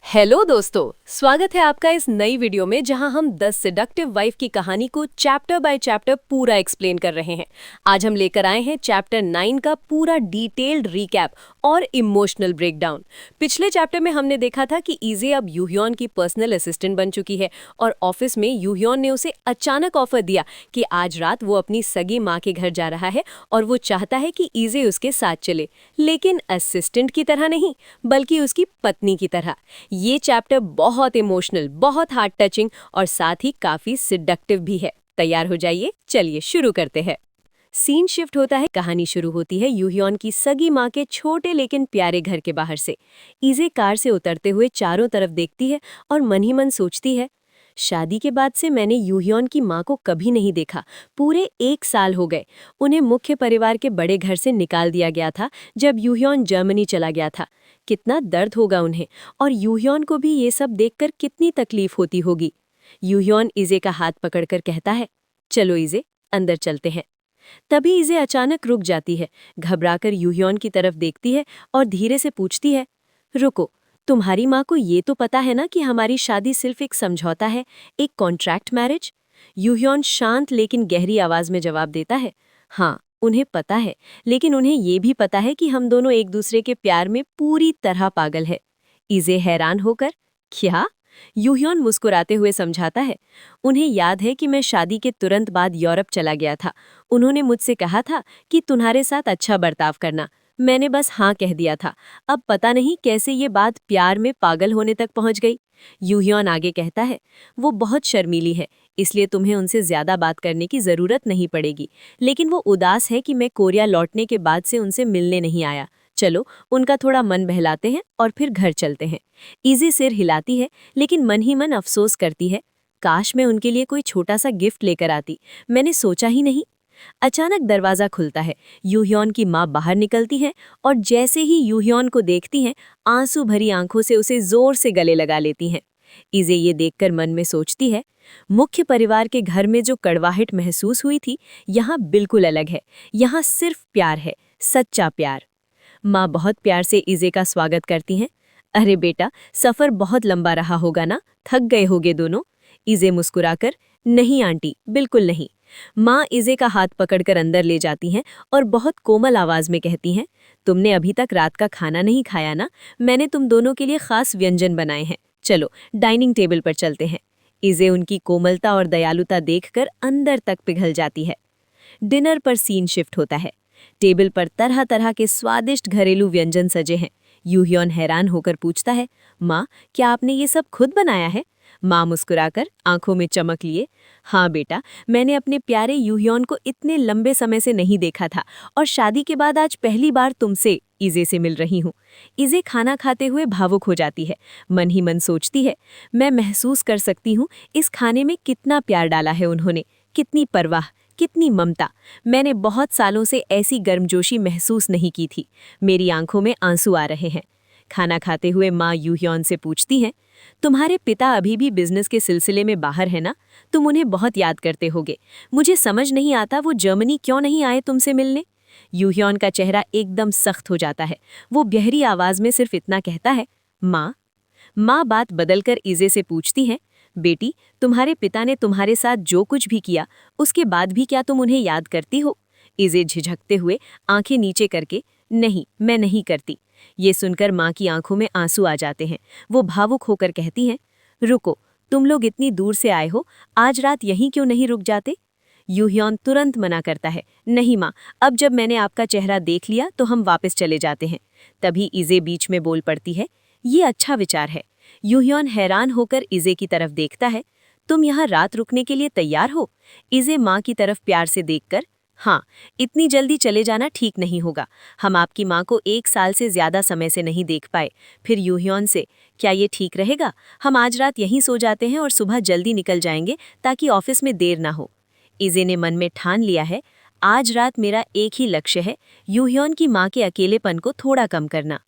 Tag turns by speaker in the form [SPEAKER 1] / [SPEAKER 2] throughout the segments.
[SPEAKER 1] Hello दोस्तों, स्वागत है आपका इस नई वीडियो में जहां हम द सेडक्टिव वाइफ की कहानी को चैप्टर बाय चैप्टर पूरा एक्सप्लेन कर रहे हैं। आज हम लेकर आए हैं चैप्टर 9 का पूरा डिटेल्ड रिकैप और इमोशनल ब्रेकडाउन। पिछले चैप्टर में हमने देखा था कि इजे अब यूह्योन की पर्सनल असिस्टेंट बन चुकी है और ऑफिस में यूह्योन ने उसे अचानक ऑफर दिया कि आज रात वो अपनी सगी माँ के घर जा रहा है और वो चाहता है कि इजे उसके साथ चले, लेकिन असिस्टेंट की तरह नहीं बल्कि उसकी पत्नी की तरह। ये चैप्टर बहुत इमोशनल, बहुत हार्ट टचिंग और साथ ही काफी सिडक्टिव भी है। तैयार हो जाइए, चलिए शुरू करते हैं। सीन शिफ्ट होता है। कहानी शुरू होती है यूह्योन की सगी माँ के छोटे लेकिन प्यारे घर के बाहर से। इजे कार से उतरते हुए चारों तरफ देखती है और मन ही मन सोचती है, शादी के बाद से मैंने यूह्योन की माँ को कभी नहीं देखा। पूरे 1 साल हो गए। उन्हें मुख्य परिवार के बड़े घर से निकाल दिया गया था जब यूह्योन जर्मनी चला गया था। कितना दर्द होगा उन्हें, और यूह्योन को भी ये सब देखकर कितनी तकलीफ होती होगी। यूह्योन इजे का हाथ पकड़कर कहता है, चलो इजे, अंदर चलते हैं। तभी इजे अचानक रुक जाती है, घबराकर यूह्योन की तरफ देखती है और धीरे से पूछती है, रुको, तुम्हारी माँ को ये तो पता है ना कि हमारी शादी सिर्फ एक समझौता है, एक कॉन्ट्रैक्ट मैरिज? यूह्योन शांत लेकिन गहरी आवाज में जवाब देता है, हाँ, उन्हें पता है, लेकिन उन्हें ये भी पता है कि हम दोनों एक दूसरे के प्यार में पूरी तरह पागल है। इजे हैरान होकर, क्या? यूह्योन मुस्कुराते हुए समझाता है, उन्हें याद है कि मैं शादी के तुरंत बाद यूरोप चला गया था। उन्होंने मुझसे कहा था कि तुम्हारे साथ अच्छा बर्ताव करना। मैंने बस हाँ कह दिया था। अब पता नहीं कैसे ये बात प्यार में पागल होने तक पहुंच गई। यूह्योन आगे कहता है, वो बहुत शर्मीली है, इसलिए तुम्हें उनसे ज्यादा बात करने की जरूरत नहीं पड़ेगी, लेकिन वो उदास है कि मैं कोरिया लौटने के बाद से उनसे मिलने नहीं आया। चलो, उनका थोड़ा मन बहलाते हैं और फिर घर चलते हैं। इजी सिर हिलाती है, लेकिन मन ही मन अफसोस करती है, काश मैं उनके लिए कोई छोटा सा गिफ्ट लेकर आती, मैंने सोचा ही नहीं। अचानक दरवाजा खुलता है। यूह्योन की माँ बाहर निकलती हैं और जैसे ही यूह्योन को देखती हैं, आंसू भरी आंखों से उसे जोर से गले लगा लेती हैं। इजे ये देखकर मन में सोचती है, मुख्य परिवार के घर में जो कड़वाहट महसूस हुई थी, यहाँ बिल्कुल अलग है। यहाँ सिर्फ प्यार है, सच्चा प्यार। माँ बहुत प्यार से इजे का स्वागत करती हैं। अरे बेटा, सफर बहुत लंबा रहा होगा ना, थक गए होगे दोनों? इजे मुस्कुराकर, नहीं आंटी, बिल्कुल नहीं। माँ इजे का हाथ पकड़कर अंदर ले जाती हैं और बहुत कोमल आवाज में कहती हैं, तुमने अभी तक रात का खाना नहीं खाया ना? मैंने तुम दोनों के लिए खास व्यंजन बनाए हैं। चलो, डाइनिंग टेबल पर चलते हैं। इजे उनकी कोमलता और दयालुता देखकर अंदर तक पिघल जाती है। डिनर पर सीन शिफ्ट होता है। टेबल पर तरह तरह के स्वादिष्ट घरेलू व्यंजन सजे हैं। यूह्योन हैरान होकर पूछता है, माँ, क्या आपने ये सब खुद बनाया है? माँ मुस्कुराकर आंखों में चमक लिए, हाँ बेटा, मैंने अपने प्यारे यूह्योन को इतने लंबे समय से नहीं देखा था और शादी के बाद आज पहली बार तुमसे, इजे से मिल रही हूँ। इजे खाना खाते हुए भावुक हो जाती है। मन ही मन सोचती है, मैं महसूस कर सकती हूँ इस खाने में कितना प्यार डाला है उन्होंने, कितनी परवाह, कितनी ममता। मैंने बहुत सालों से ऐसी गर्मजोशी महसूस नहीं की थी। मेरी आंखों में आंसू आ रहे हैं। खाना खाते हुए माँ यूह्योन से पूछती हैं, तुम्हारे पिता अभी भी बिजनेस के सिलसिले में बाहर है ना? तुम उन्हें बहुत याद करते होगे। मुझे समझ नहीं आता वो जर्मनी क्यों नहीं आए तुमसे मिलने? यूह्योन का चेहरा एकदम सख्त हो जाता है। वो गहरी आवाज में सिर्फ इतना कहता है, माँ। माँ बात बदलकर इजे से पूछती हैं, बेटी, तुम्हारे पिता ने तुम्हारे साथ जो कुछ भी किया, उसके बाद भी क्या तुम उन्हें याद करती हो? इजे झिझकते हुए आंखें नीचे करके, नहीं, मैं नहीं करती। ये सुनकर माँ की आंखों में आंसू आ जाते हैं। वो भावुक होकर कहती हैं, रुको, तुम लोग इतनी दूर से आए हो, आज रात यहीं क्यों नहीं रुक जाते? यूह्योन तुरंत मना करता है, नहीं माँ, अब जब मैंने आपका चेहरा देख लिया तो हम वापस चले जाते हैं। तभी इजे बीच में बोल पड़ती है, ये अच्छा विचार है। यूह्योन हैरान होकर इजे की तरफ देखता है, तुम यहाँ रात रुकने के लिए तैयार हो? इजे माँ की तरफ प्यार से देखकर, हाँ, इतनी जल्दी चले जाना ठीक नहीं होगा। हम आपकी माँ को 1 साल से ज्यादा समय से नहीं देख पाए। फिर यूह्योन से, क्या ये ठीक रहेगा? हम आज रात यहीं सो जाते हैं और सुबह जल्दी निकल जाएंगे ताकि ऑफिस में देर ना हो। इजे ने मन में ठान लिया है, आज रात मेरा एक ही लक्ष्य है, यूह्योन की माँ के अकेलेपन को थोड़ा कम करना।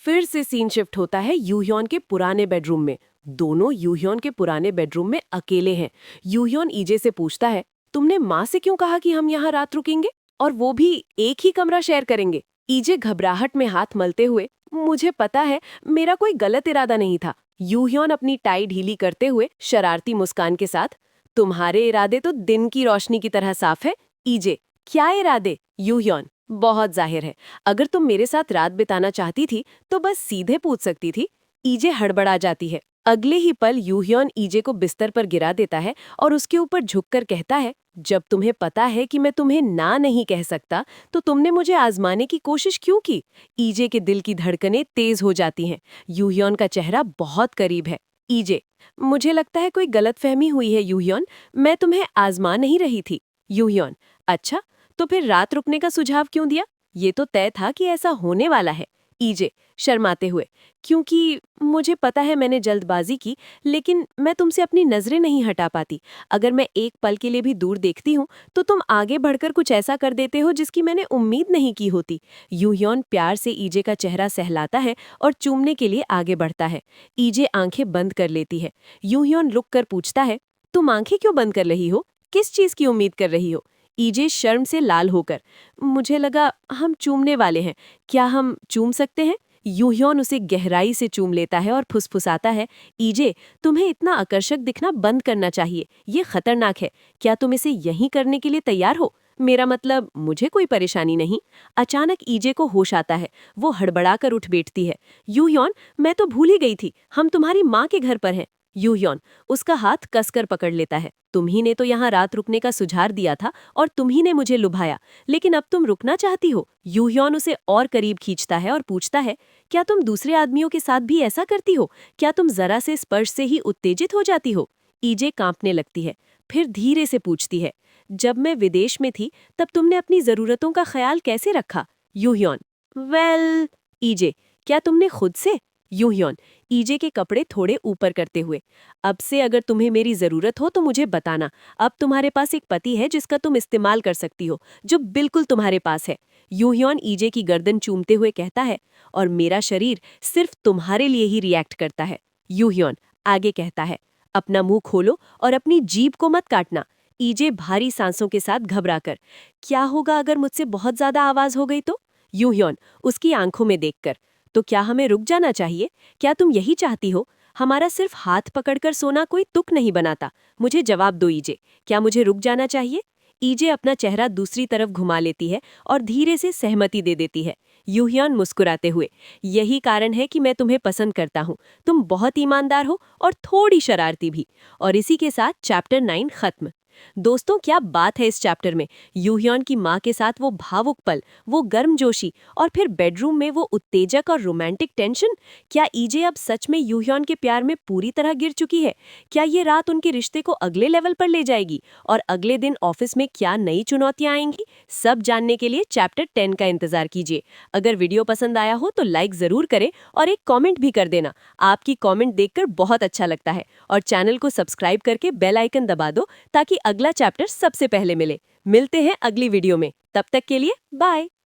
[SPEAKER 1] फिर से सीन शिफ्ट होता है यूह्योन के पुराने बेडरूम में। दोनों यूह्योन के पुराने बेडरूम में अकेले हैं। यूह्योन इजे से पूछता है, तुमने माँ से क्यों कहा कि हम यहाँ रात रुकेंगे, और वो भी एक ही कमरा शेयर करेंगे? इजे घबराहट में हाथ मलते हुए, मुझे पता है, मेरा कोई गलत इरादा नहीं था। यूह्योन अपनी टाई ढीली करते हुए शरारती मुस्कान के साथ। तुम्हारे इरादे तो दिन की रोशनी की तरह साफ है। ईजे, क्या इरादे? यूह्योन, बहुत जाहिर है। अगर तुम मेरे साथ रात बिताना चाहती थी तो बस सीधे पूछ सकती थी। ईजे हड़बड़ा जाती है। अगले ही पल यूह्योन ईजे को बिस्तर पर गिरा देता है और उसके ऊपर झुककर कहता है, जब तुम्हें पता है कि मैं तुम्हें ना नहीं कह सकता तो तुमने मुझे आजमाने की कोशिश क्यों की? ईजे के दिल की धड़कनें तेज हो जाती हैं। यूह्योन का चेहरा बहुत करीब है। ईजे, मुझे लगता है कोई गलतफहमी हुई है यूह्योन, मैं तुम्हें आजमा नहीं रही थी। यूह्योन, अच्छा, तो फिर रात रुकने का सुझाव क्यों दिया? ये तो तय था कि ऐसा होने वाला है। ईजे, शर्माते हुए, क्योंकि मुझे पता है मैंने जल्दबाजी की, लेकिन मैं तुमसे अपनी नजरें नहीं हटा पाती। अगर मैं एक पल के लिए भी दूर देखती हूँ तो तुम आगे बढ़कर कुछ ऐसा कर देते हो जिसकी मैंने उम्मीद नहीं की होती। यूह्योन प्यार से ईजे का चेहरा सहलाता है और चूमने के लिए आगे बढ़ता है। ईजे आंखें बंद कर लेती है। यूह्योन रुक कर पूछता है, तुम आंखें क्यों बंद कर रही हो? किस चीज की उम्मीद कर रही हो? ईजे शर्म से लाल होकर, मुझे लगा हम चूमने वाले हैं, क्या हम चूम सकते हैं? यूह्योन उसे गहराई से चूम लेता है और फुसफुसाता है, ईजे, तुम्हें इतना आकर्षक दिखना बंद करना चाहिए, ये खतरनाक है। क्या तुम इसे यहीं करने के लिए तैयार हो? मेरा मतलब, मुझे कोई परेशानी नहीं। अचानक ईजे को होश आता है। वो हड़बड़ा कर उठ बैठती है। यूह्योन, मैं तो भूल ही गई थी, हम तुम्हारी माँ के घर पर हैं। यूह्योन उसका हाथ कसकर पकड़ लेता है। तुम्ही ने तो यहाँ रात रुकने का सुझाव दिया था और तुम्ही ने मुझे लुभाया, लेकिन अब तुम रुकना चाहती हो। यूह्योन उसे और करीब खींचता है और पूछता है, क्या तुम दूसरे आदमियों के साथ भी ऐसा करती हो? क्या तुम जरा से स्पर्श से ही उत्तेजित हो जाती हो? ईजे कांपने लगती है। फिर धीरे से पूछती है, जब मैं विदेश में थी तब तुमने अपनी जरूरतों का ख्याल कैसे रखा? यूह्योन, वेल। ईजे, क्या तुमने खुद से? यूह्योन ईजे के कपड़े थोड़े ऊपर करते हुए, अब से अगर तुम्हें मेरी जरूरत हो तो मुझे बताना। अब तुम्हारे पास एक पति है जिसका तुम इस्तेमाल कर सकती हो, जो बिल्कुल तुम्हारे पास है। यूह्योन ईजे की गर्दन चूमते हुए कहता है, और मेरा शरीर सिर्फ तुम्हारे लिए ही रिएक्ट करता है। यूह्योन आगे कहता है, अपना मुंह खोलो और अपनी जीभ को मत काटना। ईजे भारी सांसों के साथ घबराकर, क्या होगा अगर मुझसे बहुत ज्यादा आवाज हो गई तो? यूह्योन उसकी आंखों में देखकर, तो क्या हमें रुक जाना चाहिए? क्या तुम यही चाहती हो? हमारा सिर्फ हाथ पकड़कर सोना कोई तुक नहीं बनाता। मुझे जवाब दो ईजे, क्या मुझे रुक जाना चाहिए? ईजे अपना चेहरा दूसरी तरफ घुमा लेती है और धीरे से सहमति दे देती है। यूह्योन मुस्कुराते हुए, यही कारण है कि मैं तुम्हें पसंद करता हूँ। तुम बहुत ईमानदार हो और थोड़ी शरारती भी। और इसी के साथ चैप्टर 9 खत्म। दोस्तों, क्या बात है इस चैप्टर में। यूह्योन की माँ के साथ वो भावुक पल, वो गर्मजोशी, और फिर बेडरूम में वो उत्तेजक और रोमांटिक टेंशन। क्या ईजे अब सच में यूह्योन के प्यार में पूरी तरह गिर चुकी है? क्या ये रात उनके रिश्ते को अगले लेवल पर ले जाएगी? और अगले दिन ऑफिस में क्या नई चुनौतियां आएंगी? सब जानने के लिए चैप्टर 10 का इंतजार कीजिए। अगर वीडियो पसंद आया हो तो लाइक जरूर करें और एक कॉमेंट भी कर देना। आपकी कॉमेंट देखकर बहुत अच्छा लगता है। और चैनल को सब्सक्राइब करके बेल आइकन दबा दो ताकि अगला चैप्टर सबसे पहले मिले। मिलते हैं अगली वीडियो में, तब तक के लिए बाय।